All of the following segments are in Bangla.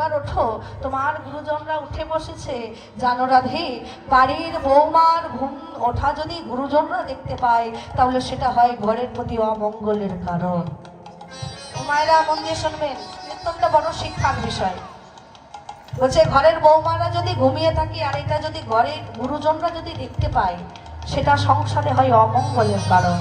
এবার ওঠো, তোমার গুরুজনরা উঠে বসেছে। জানো রাধে, বাড়ির বৌমার ঘুম ওঠা যদি গুরুজনরা দেখতে পায় তাহলে সেটা হয় ঘরের প্রতি অমঙ্গলের কারণ। মায়েরা মন দিয়ে শুনবেন, অত্যন্ত বড় শিক্ষার বিষয়। বলছে ঘরের বৌমারা যদি ঘুমিয়ে থাকে আর এটা যদি ঘরের গুরুজনরা যদি দেখতে পায় সেটা সংসারে হয় অমঙ্গলের কারণ।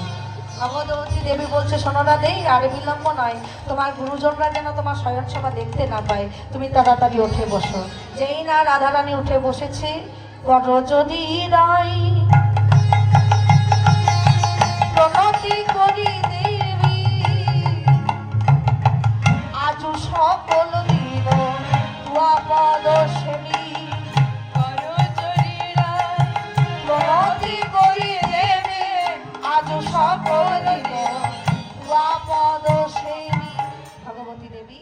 ভগবতী দেবী বলছে, শোনো রাধে, আর বিলম্ব নয়, তোমার গুরুজনরা যেন তোমার শয়নসভা দেখতে না পায়, তুমি তাড়াতাড়ি উঠে বসো। যেই না রাধারানী উঠে বসেছে, বড়জনী রাই প্রণতি করি দেবী, আজ সকল দিন তুয়া পদ সেবী। প্রণতি করি দেবী, আজ সকল দিন তুয়া পদ সেবী। ভগবতী দেবী,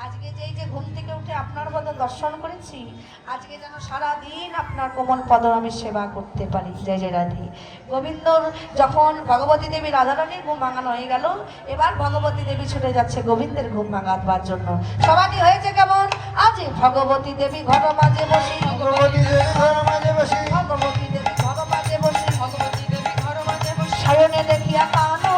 আজকে যেই যে ঘুম থেকে উঠে আপনার পদ দর্শন করেছি, আজকে যেন সারাদিন আপনার কোমল পদ আমি সেবা করতে পারি। জয় জয় রাধে। গোবিন্দর যখন ভগবতী দেবী রাধারানীর ঘুম ভাঙানো হয়ে গেল, এবার ভগবতী দেবী ছুটে যাচ্ছে গোবিন্দের ঘুম ভাঙাবার জন্য। সমাধি হয়েছে কেমন? আজ ভগবতী দেবী ঘর মাঝে বসি, ভগবতী দেবী ঘর মাঝে বসি, ভগবতী দেবী ঘর মাঝে বসি, ভগবতী দেবী ঘর মাঝে বসি। শয়নে দেখিয়া কানো,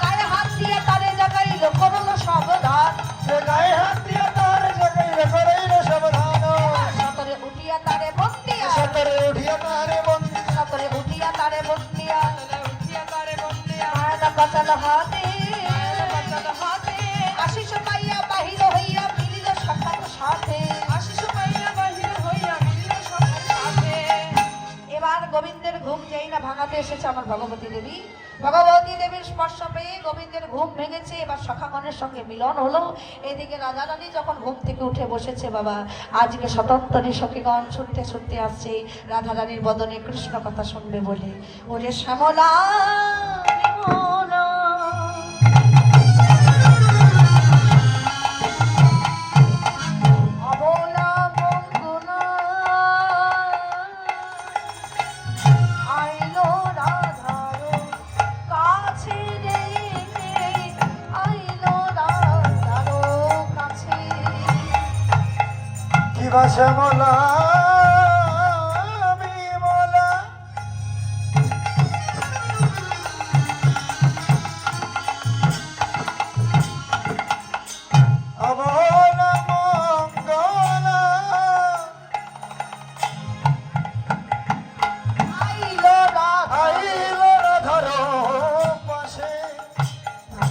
গায়ে হাত দিয়ে তারে জাগাইল করল সাবধান, গায়ে হাত দিয়ে তারে জাগাইল করল সাবধান। সতরে উঠিয়া তারে বন্দিয়া, সতরে উঠিয়া তারে বন্দিয়া, সতরে উঠিয়া তারে বন্দিয়া, উঠিয়া তারে বন্দিয়া। মায়না কাটাল হাতে, কাটাল হাতে, আশিস পাইয়া বাহির হইয়া মিলিল সখার সাথে, আশিস পাইয়া বাহির হইয়া মিলিল সখার সাথে। এবার গোবিন্দের ঘুম যেই না ভাঙাতে এসেছে আমার ভগবতী দেবী, ভগবতী দেবীর স্পর্শ পেয়ে গোবিন্দের ঘুম ভেঙেছে। এবার সখাগণের সঙ্গে মিলন হলো। এদিকে রাধারানী যখন ঘুম থেকে উঠে বসেছে, বাবা আজকে স্বতন্ত্রী সখীগণ ছুটতে ছুটতে আসছে রাধারানীর বদনে কৃষ্ণ কথা শুনবে বলে। ওরে শ্যামলা বিমলা, অবলা মঙ্গলা, আইলো রাধার কাছে রে, আইলো রাধার কাছে। কিবা শ্যামলা বিমলা, অবলা মঙ্গলা, আইলো আইল রাধার পাশে।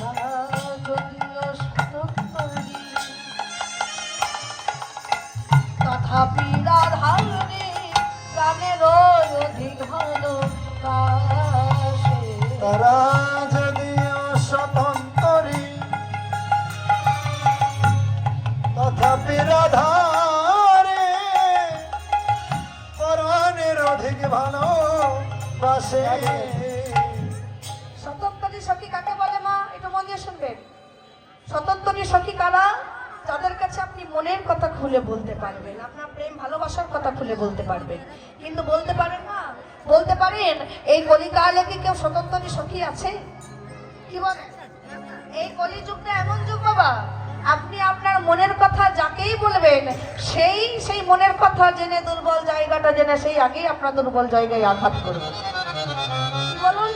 রাধা যদিও সতন্ত্রী, তথাপি রাধারে প্রাণের অধিক ভালোবাসে। তারা যদিও স্বতন্ত্রী, তথাপি রাধারে পরাণের অধিক ভালোবাসে। স্বতন্ত্রী সখী কাকে বলে মা? একটু মন দিয়ে শুনবেন। স্বতন্ত্রী সখী কারা? যাদের কাছে আপনি মনের কথা খুলে বলতে পারবেন, আপনার প্রেম ভালোবাসার কথা খুলে বলতে পারবেন, কিন্তু বলতে পারেন না। বলতে পারেন এই কলিকালে কি কেউ স্বতন্ত্রী সখী আছে? কি বলে? এই কলিযুগটা এমন যুগ বাবা, আপনি আপনার মনের কথা যাকেই বলবেন সেই সেই মনের কথা জেনে দুর্বল জায়গাটা জেনে সেই আগেই আপনার দুর্বল জায়গায় আঘাত করবে। কি বলুন?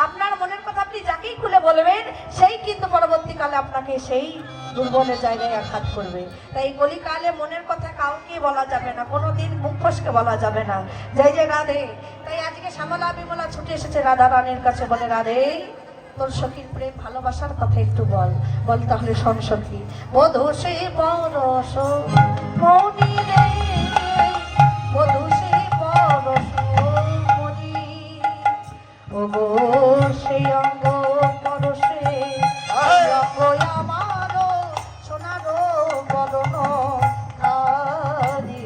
আপনার মনের কথা আপনি যাকেই খুলে বলবেন সেই কিন্তু পরবর্তীকালে আপনাকে সেই দুর্বলের জায়গায় আঘাত করবে। তাই কলিকালে মনের কথা কাউকে বলা যাবে না, কোনোদিন মুখ ফসকে বলা যাবে না। জয় জয় রাধে। তাই আজকে শ্যামলা বিমলা ছুটে এসেছে রাধা রানীর কাছে, বলে রাধে তোর সখীর প্রেম ভালোবাসার কথা একটু বল। বল তাহলে শোন সখী। বধূ সে পরশ মনি রে, বধূ সে পরশ মনি, ওগো সেই অঙ্গ পরশে অঙ্গ আমার সোনার বদন ধারি,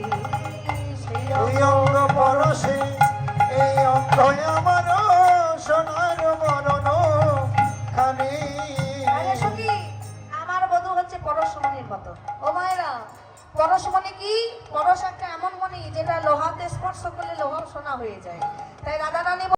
সেই এই অঙ্গ পরশে, এই অঙ্গ আমার সোনার বরণ খানি। আমার বধূ হচ্ছে পরশমণির মতো। ও মায়েরা, পরশমণি কি? পরশ একটা এমন মণি যেটা লোহাতে স্পর্শ করলে লোহা সোনা হয়ে যায়। তাই রাধা রানী